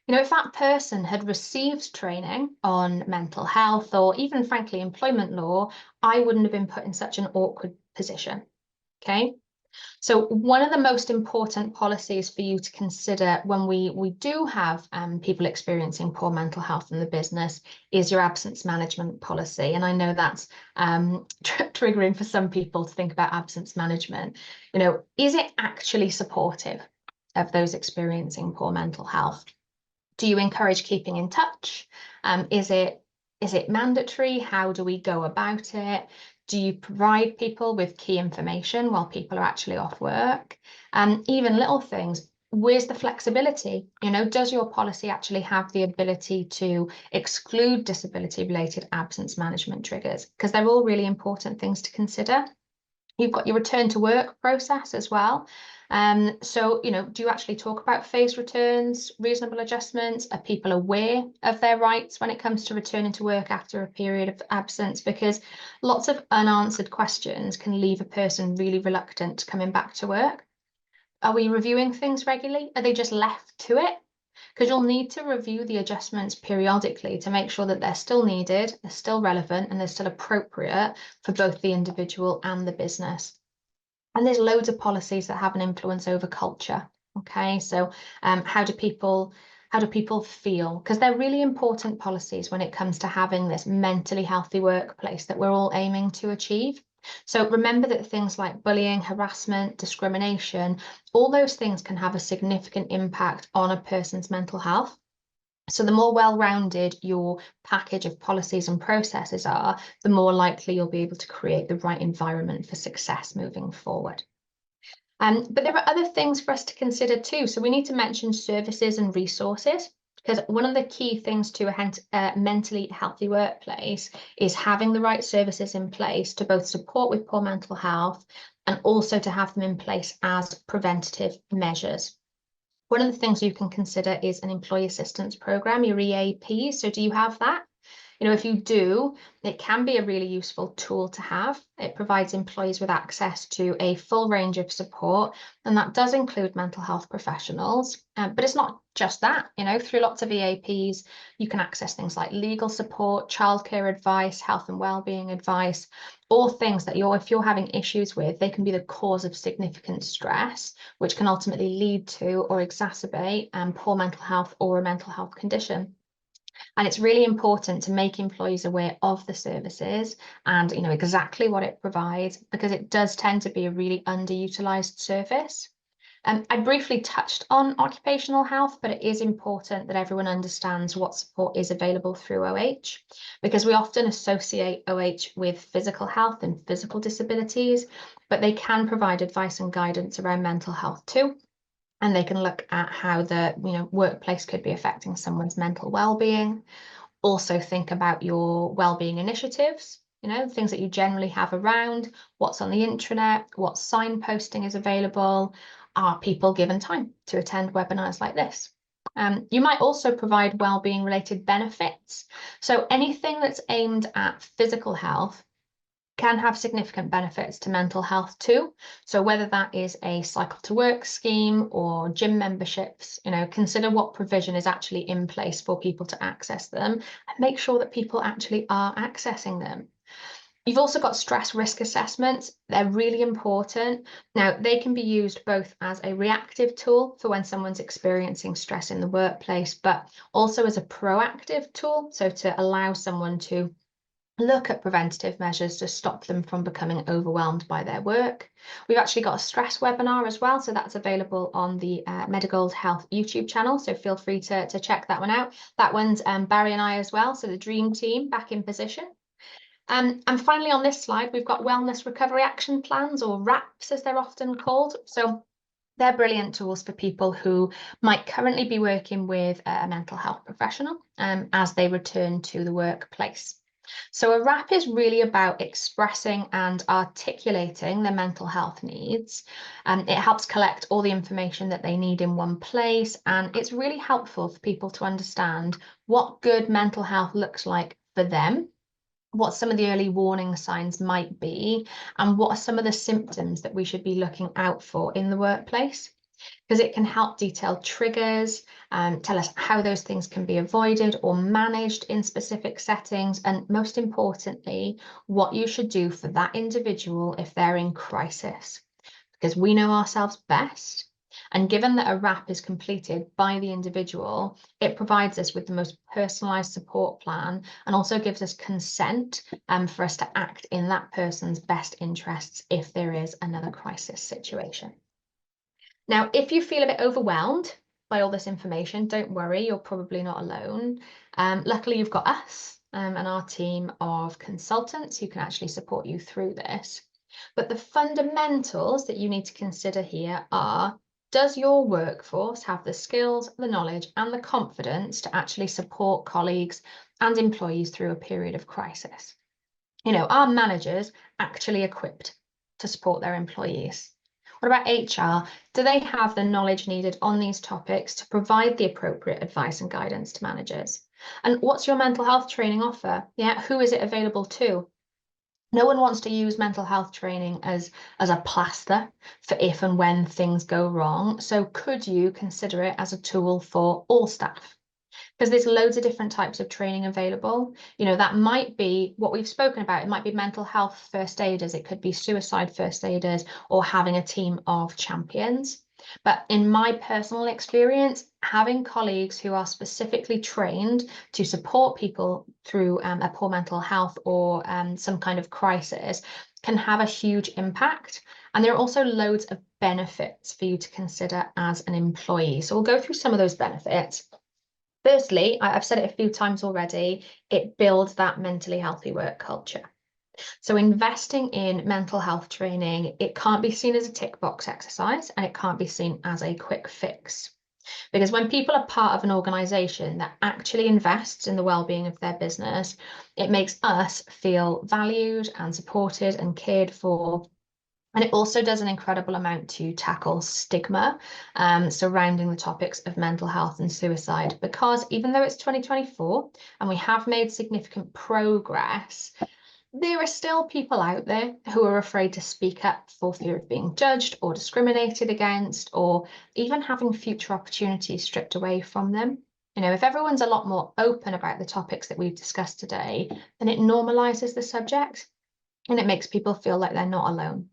B: You know, if that person had received training on mental health or even, frankly, employment law, I wouldn't have been put in such an awkward position. Okay. So one of the most important policies for you to consider when we do have people experiencing poor mental health in the business is your absence management policy. And I know that's triggering for some people to think about absence management. You know, is it actually supportive of those experiencing poor mental health? Do you encourage keeping in touch? Is it mandatory? How do we go about it? Do you provide people with key information while people are actually off work? Even little things. Where's the flexibility? You know, does your policy actually have the ability to exclude disability-related absence management triggers? Because they're all really important things to consider. You've got your return to work process as well. So, you know, do you actually talk about phased returns, reasonable adjustments? Are people aware of their rights when it comes to returning to work after a period of absence? Because lots of unanswered questions can leave a person really reluctant coming back to work. Are we reviewing things regularly? Are they just left to it? Because you'll need to review the adjustments periodically to make sure that they're still needed, they're still relevant, and they're still appropriate for both the individual and the business. And there's loads of policies that have an influence over culture. Okay, so how do people feel? Because they're really important policies when it comes to having this mentally healthy workplace that we're all aiming to achieve. So remember that things like bullying, harassment, discrimination, all those things can have a significant impact on a person's mental health. So the more well-rounded your package of policies and processes are, the more likely you'll be able to create the right environment for success moving forward. But there are other things for us to consider too. So we need to mention services and resources, because one of the key things to a mentally healthy workplace is having the right services in place to both support with poor mental health and also to have them in place as preventative measures. One of the things you can consider is an employee assistance program, your EAP. So do you have that? You know, if you do, it can be a really useful tool to have. It provides employees with access to a full range of support, and that does include mental health professionals. But it's not just that, you know, through lots of EAPs, you can access things like legal support, childcare advice, health and wellbeing advice, all things that if you're having issues with, they can be the cause of significant stress, which can ultimately lead to or exacerbate poor mental health or a mental health condition. And it's really important to make employees aware of the services and, you know, exactly what it provides, because it does tend to be a really underutilized service. I briefly touched on occupational health, but it is important that everyone understands what support is available through OH, because we often associate OH with physical health and physical disabilities, but they can provide advice and guidance around mental health too. And they can look at how the workplace could be affecting someone's mental well-being. Also think about your well-being initiatives, you know, things that you generally have around, what's on the intranet, what signposting is available, are people given time to attend webinars like this? You might also provide well-being related benefits. So anything that's aimed at physical health can have significant benefits to mental health too. So whether that is a cycle to work scheme or gym memberships, you know, consider what provision is actually in place for people to access them and make sure that people actually are accessing them. You've also got stress risk assessments. They're really important. Now, they can be used both as a reactive tool for when someone's experiencing stress in the workplace, but also as a proactive tool. So to allow someone to look at preventative measures to stop them from becoming overwhelmed by their work. We've actually got a stress webinar as well, so that's available on the Medigold Health YouTube channel, so feel free to check that one out. That one's Barrie and I as well, so the dream team back in position. And finally on this slide, we've got wellness recovery action plans, or WRAPs as they're often called. So they're brilliant tools for people who might currently be working with a mental health professional as they return to the workplace. So a WRAP is really about expressing and articulating their mental health needs. It helps collect all the information that they need in one place, and it's really helpful for people to understand what good mental health looks like for them, what some of the early warning signs might be, and what are some of the symptoms that we should be looking out for in the workplace, because it can help detail triggers, tell us how those things can be avoided or managed in specific settings, and most importantly, what you should do for that individual if they're in crisis, because we know ourselves best. And given that a RAP is completed by the individual, it provides us with the most personalised support plan, and also gives us consent for us to act in that person's best interests if there is another crisis situation. Now, if you feel a bit overwhelmed by all this information, don't worry, you're probably not alone. Luckily, you've got us and our team of consultants who can actually support you through this. But the fundamentals that you need to consider here are, does your workforce have the skills, the knowledge, and the confidence to actually support colleagues and employees through a period of crisis? You know, are managers actually equipped to support their employees? What about HR? Do they have the knowledge needed on these topics to provide the appropriate advice and guidance to managers? And what's your mental health training offer? Yeah, who is it available to? No one wants to use mental health training as a plaster for if and when things go wrong. So could you consider it as a tool for all staff? Because there's loads of different types of training available. You know, that might be what we've spoken about. It might be mental health first aiders. It could be suicide first aiders, or having a team of champions. But in my personal experience, having colleagues who are specifically trained to support people through a poor mental health or some kind of crisis can have a huge impact. And there are also loads of benefits for you to consider as an employee. So we'll go through some of those benefits. Firstly, I've said it a few times already, it builds that mentally healthy work culture. So investing in mental health training, it can't be seen as a tick box exercise, and it can't be seen as a quick fix. Because when people are part of an organisation that actually invests in the well-being of their business, it makes us feel valued and supported and cared for. And it also does an incredible amount to tackle stigma surrounding the topics of mental health and suicide, because even though it's 2024 and we have made significant progress, there are still people out there who are afraid to speak up for fear of being judged or discriminated against, or even having future opportunities stripped away from them. You know, if everyone's a lot more open about the topics that we've discussed today, then it normalizes the subject and it makes people feel like they're not alone.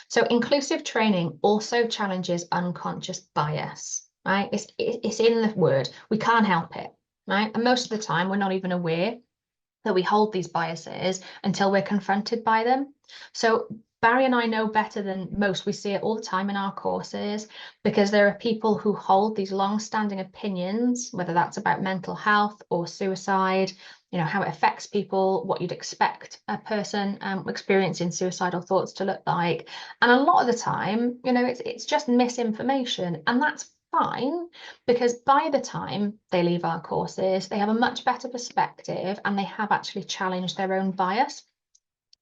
B: So inclusive training also challenges unconscious bias, right? It's in the word, we can't help it, right? And most of the time we're not even aware that we hold these biases until we're confronted by them. So Barrie and I know better than most. We see it all the time in our courses, because there are people who hold these long-standing opinions, whether that's about mental health or suicide, you know, how it affects people, what you'd expect a person experiencing suicidal thoughts to look like. And a lot of the time, you know, it's just misinformation, and that's fine, because by the time they leave our courses, they have a much better perspective and they have actually challenged their own bias.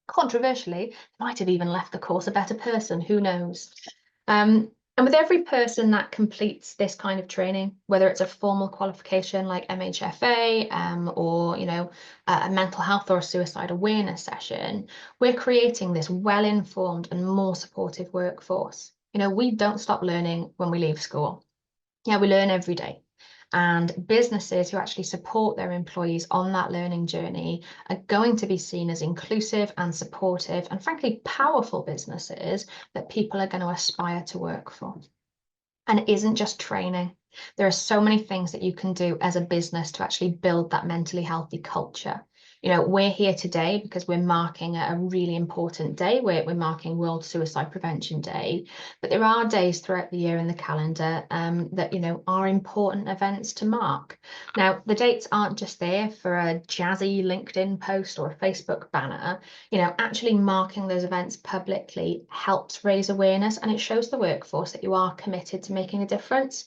B: Controversially, they might have even left the course a better person, who knows? And with every person that completes this kind of training, whether it's a formal qualification like MHFA or, you know, a mental health or a suicide awareness session, we're creating this well-informed and more supportive workforce. You know, we don't stop learning when we leave school. Yeah, we learn every day. And businesses who actually support their employees on that learning journey are going to be seen as inclusive and supportive and frankly powerful businesses that people are going to aspire to work for. And it isn't just training. There are so many things that you can do as a business to actually build that mentally healthy culture. You know, we're here today because we're marking a really important day. We're marking World Suicide Prevention Day, but there are days throughout the year in the calendar that, you know, are important events to mark. Now, the dates aren't just there for a jazzy LinkedIn post or a Facebook banner. You know, actually marking those events publicly helps raise awareness, and it shows the workforce that you are committed to making a difference.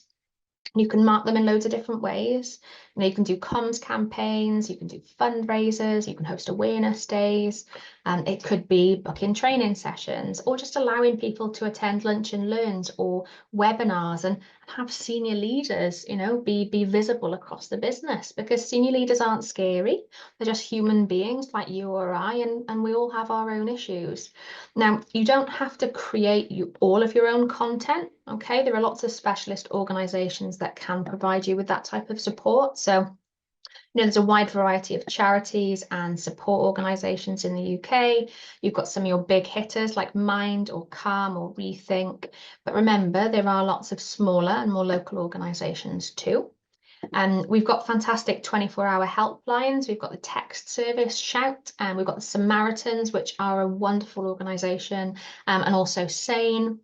B: You can mark them in loads of different ways. You know, you can do comms campaigns, you can do fundraisers, you can host awareness days, and it could be booking training sessions or just allowing people to attend lunch and learns or webinars and have senior leaders, you know, be visible across the business, because senior leaders aren't scary. They're just human beings like you or I, and we all have our own issues. Now, you don't have to create all of your own content, okay? There are lots of specialist organizations that can provide you with that type of support. So, you know, there's a wide variety of charities and support organizations in the UK. You've got some of your big hitters like Mind or Calm or Rethink. But remember, there are lots of smaller and more local organizations too. And we've got fantastic 24-hour helplines. We've got the text service Shout, and we've got the Samaritans, which are a wonderful organisation, and also Sane.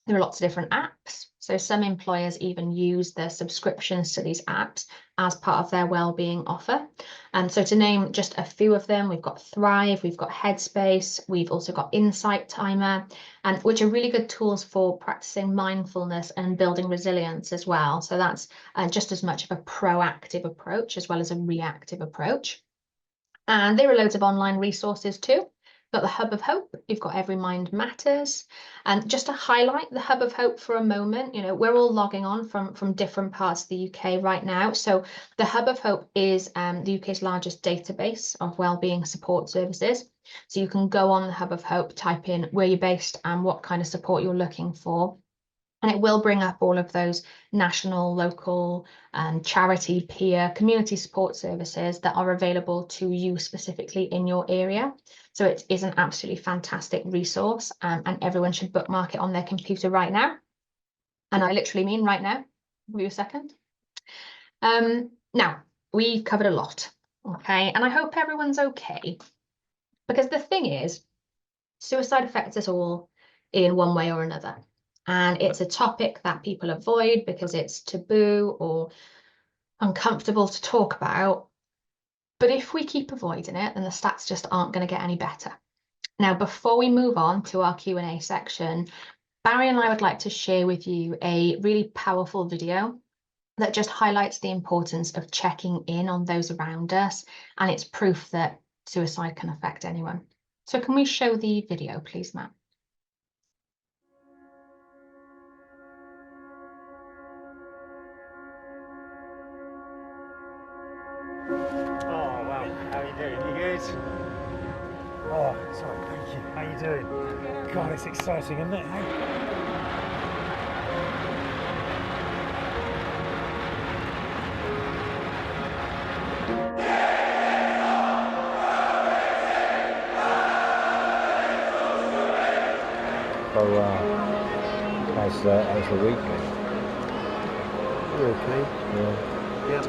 B: There are lots of different apps. So some employers even use their subscriptions to these apps as part of their wellbeing offer. And so to name just a few of them, we've got Thrive, we've got Headspace, we've also got Insight Timer, and which are really good tools for practicing mindfulness and building resilience as well. So that's just as much of a proactive approach as well as a reactive approach. And there are loads of online resources too. Got the Hub of Hope, you've got Every Mind Matters. And just to highlight the Hub of Hope for a moment, you know, we're all logging on from different parts of the UK right now. So the Hub of Hope is the UK's largest database of wellbeing support services. So you can go on the Hub of Hope, type in where you're based and what kind of support you're looking for. And it will bring up all of those national, local, charity, peer, community support services that are available to you specifically in your area. So it is an absolutely fantastic resource, and everyone should bookmark it on their computer right now. And I literally mean right now. Give you a second. Now, we've covered a lot, okay? And I hope everyone's okay. Because the thing is, suicide affects us all in one way or another. And it's a topic that people avoid because it's taboo or uncomfortable to talk about. But if we keep avoiding it, then the stats just aren't going to get any better. Now, before we move on to our Q&A section, Barrie and I would like to share with you a really powerful video that just highlights the importance of checking in on those around us. And it's proof that suicide can affect anyone. So can we show the video, please, Matt?
D: Oh wow, how are you doing? You good? Oh, sorry, thank you. How you doing? God, it's exciting, isn't it? Hey?
E: So, how's the week?
D: You're okay?
E: Yeah.
D: Yeah.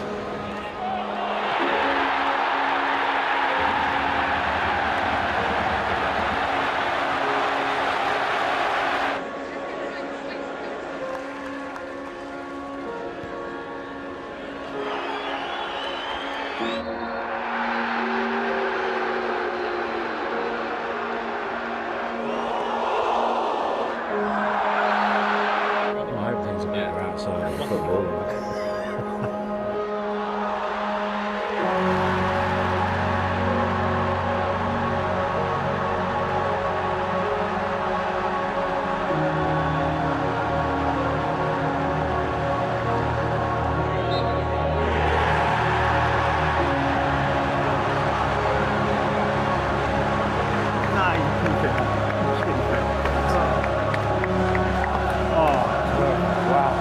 E: I hope things are better outside of football.
D: No, you can fit that. You can fit that. Oh, wow.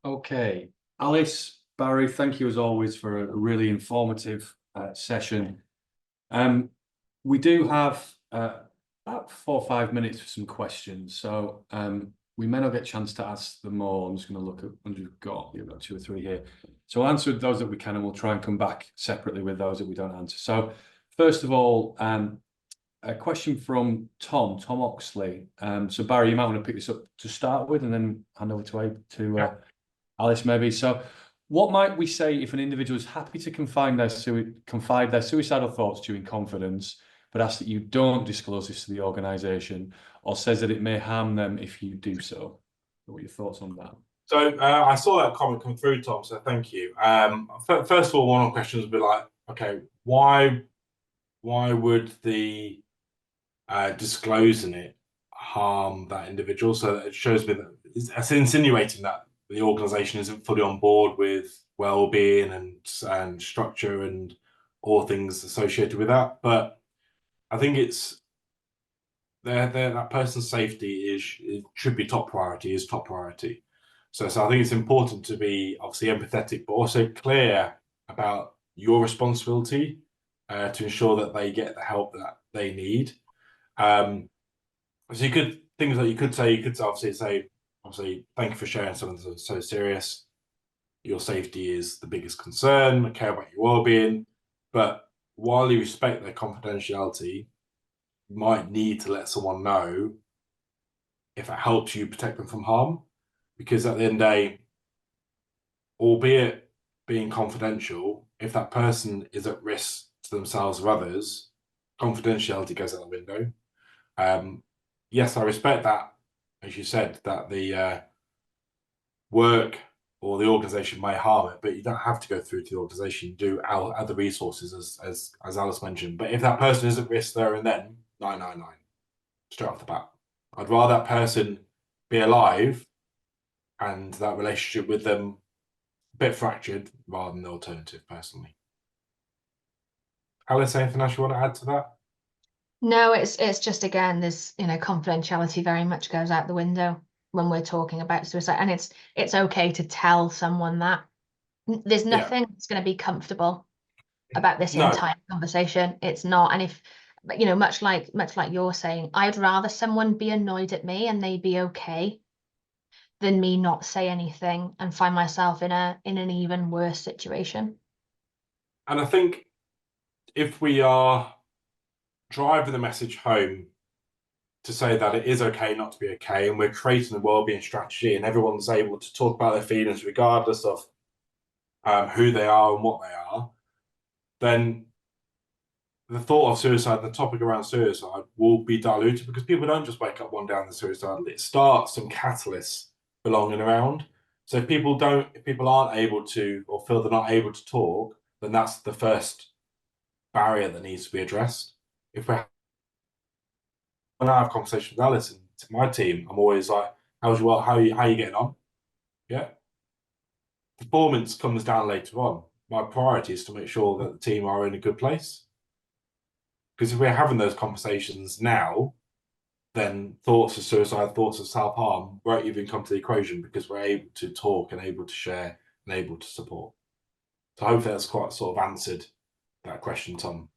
A: Okay, Alice, Barrie, thank you as always for a really informative session. We do have about 4 or 5 minutes for some questions. So we may not get a chance to ask them all. I'm just going to look at ones we've got. We've got 2 or 3 here. So I'll answer those that we can, and we'll try and come back separately with those that we don't answer. So first of all, a question from Tom Oxley. So Barry, you might want to pick this up to start with, and then hand over to Alice maybe. So what might we say if an individual is happy to confide their suicidal thoughts to you in confidence, but asks that you don't disclose this to the organisation, or says that it may harm them if you do so? What are your thoughts on that?
C: So I saw that comment come through, Tom, so thank you. First of all, one of the questions would be like, okay, why would the disclosing it harm that individual? So it shows me that it's insinuating that the organisation isn't fully on board with well-being and structure and all things associated with that. But I think it's that person's safety should be top priority, is top priority. So I think it's important to be obviously empathetic, but also clear about your responsibility to ensure that they get the help that they need. So things that you could obviously say, thank you for sharing something so serious. Your safety is the biggest concern. I care about your well-being. But while you respect their confidentiality, you might need to let someone know if it helps you protect them from harm. Because at the end of the day, albeit being confidential, if that person is at risk to themselves or others, confidentiality goes out the window. Yes, I respect that, as you said, that the work or the organisation may harm it, but you don't have to go through to the organisation. Do our other resources, as Alice mentioned. But if that person is at risk there and then, 999, straight off the bat. I'd rather that person be alive and that relationship with them a bit fractured rather than the alternative, personally. Alice, anything else you want to add to that?
B: No, it's just, again, this, confidentiality very much goes out the window when we're talking about suicide, and it's okay to tell someone that. There's nothing that's going to be comfortable about this entire conversation. It's not. And if, much like you're saying, I'd rather someone be annoyed at me and they be okay than me not say anything and find myself in an even worse situation.
C: And I think if we are driving the message home to say that it is okay not to be okay, and we're creating a wellbeing strategy and everyone's able to talk about their feelings regardless of who they are and what they are, then the thought of suicide, the topic around suicide, will be diluted, because people don't just wake up one day and they're suicidal. It starts some catalysts belonging around. So if people aren't able to, or feel they're not able to talk, then that's the first barrier that needs to be addressed. When I have conversations with Alice and to my team, I'm always like, how are you getting on? Yeah. Performance comes down later on. My priority is to make sure that the team are in a good place. Because if we're having those conversations now, then thoughts of suicide, thoughts of self-harm won't even come to the equation, because we're able to talk and able to share and able to support. So hopefully that's quite sort of answered that question, Tom.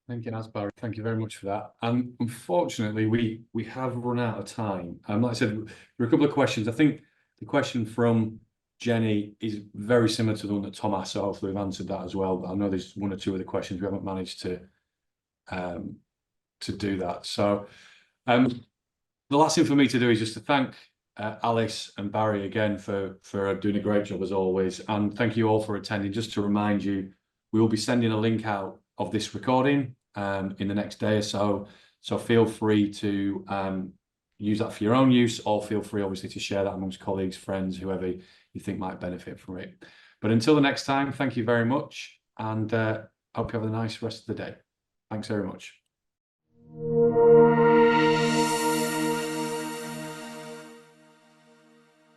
A: Thank you, Barrie. Thank you very much for that. And unfortunately, we have run out of time. Like I said, there are a couple of questions. I think the question from Jenny is very similar to the one that Tom asked, so hopefully we've answered that as well. But I know there's 1 or 2 other questions we haven't managed to do that. So the last thing for me to do is just to thank Alice and Barrie again for doing a great job as always, and thank you all for attending. Just to remind you, we will be sending a link out of this recording in the next day or so. So feel free to use that for your own use, or feel free obviously to share that amongst colleagues, friends, whoever you think might benefit from it. But until the next time, thank you very much, and hope you have a nice rest of the day. Thanks very much.